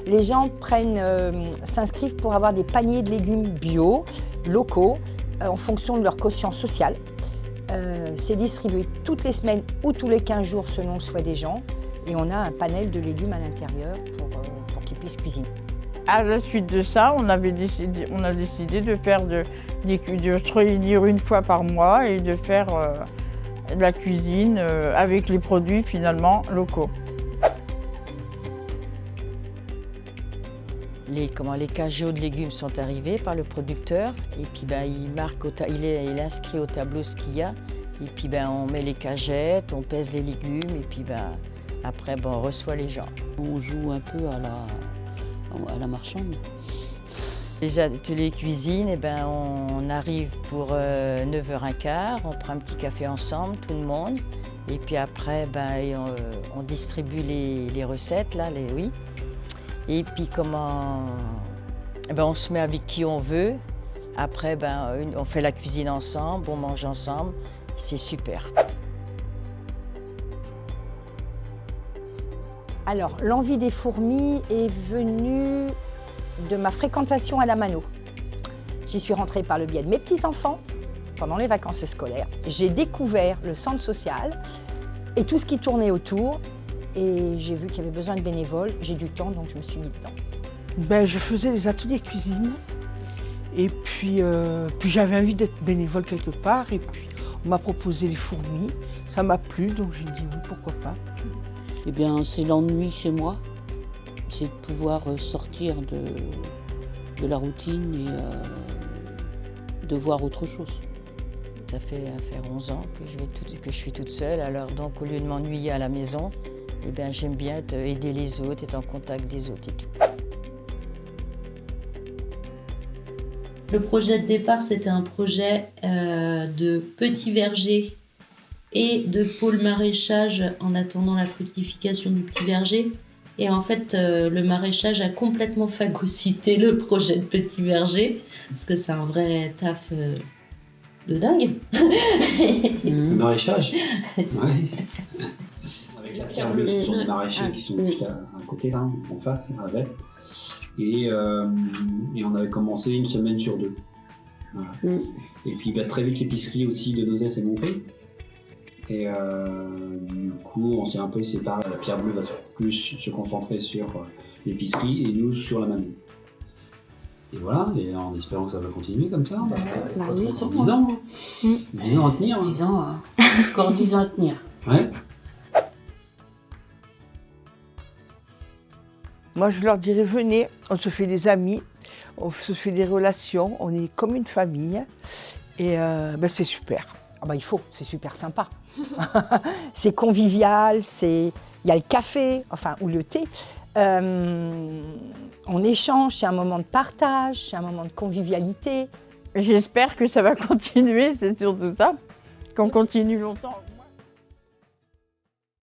les gens s'inscrivent pour avoir des paniers de légumes bio, locaux, en fonction de leur quotient social. C'est distribué toutes les semaines ou tous les 15 jours selon le souhait des gens. Et on a un panel de légumes à l'intérieur pour qu'ils puissent cuisiner. À la suite de ça, on a décidé de se réunir une fois par mois et de faire de la cuisine avec les produits finalement locaux. Les cajots de légumes sont arrivés par le producteur et puis il est inscrit au tableau ce qu'il y a et puis on met les cagettes, on pèse les légumes et puis après on reçoit les gens. On joue un peu à la marchande. Les ateliers cuisine, on arrive pour 9h15, on prend un petit café ensemble, tout le monde. Et puis après, on distribue les recettes, là, oui. Et puis on se met avec qui on veut. Après, on fait la cuisine ensemble, on mange ensemble. C'est super. Alors, l'envie des fourmis est venue de ma fréquentation à la Mano. J'y suis rentrée par le biais de mes petits-enfants pendant les vacances scolaires. J'ai découvert le centre social et tout ce qui tournait autour. Et j'ai vu qu'il y avait besoin de bénévoles. J'ai du temps, donc je me suis mis dedans. Je faisais des ateliers cuisine. Et puis j'avais envie d'être bénévole quelque part. Et puis on m'a proposé les fourmis. Ça m'a plu, donc j'ai dit oui, pourquoi pas. Eh bien, c'est l'ennui chez moi. C'est de pouvoir sortir de la routine et de voir autre chose. Ça fait 11 ans que je suis toute seule. Alors donc, au lieu de m'ennuyer à la maison, j'aime bien aider les autres, être en contact des autres et tout. Le projet de départ, c'était un projet de petits vergers et de pôle maraîchage en attendant la fructification du petit verger. Et en fait, le maraîchage a complètement phagocyté le projet de petit verger, parce que c'est un vrai taf de dingue. Le maraîchage. Ouais. Avec la pierre bleue, ce sont des maraîchers qui sont juste à côté, là, en face, avec. Et on avait commencé une semaine sur 2. Voilà. Et puis très vite, l'épicerie aussi de Nozès est montée. Et du coup, on s'est un peu séparés. La pierre bleue va plus se concentrer sur l'épicerie et nous sur la Mano. Et voilà, et en espérant que ça va continuer comme ça, Oui, 10 ans. 10 ans à tenir. 10 ans, encore 10 ans à tenir. Ouais. Moi, je leur dirais, venez, on se fait des amis, on se fait des relations, on est comme une famille. Et c'est super. Il faut, c'est super sympa. C'est convivial, il y a le café, ou le thé. On échange, c'est un moment de partage, c'est un moment de convivialité. J'espère que ça va continuer, c'est surtout ça, qu'on continue longtemps.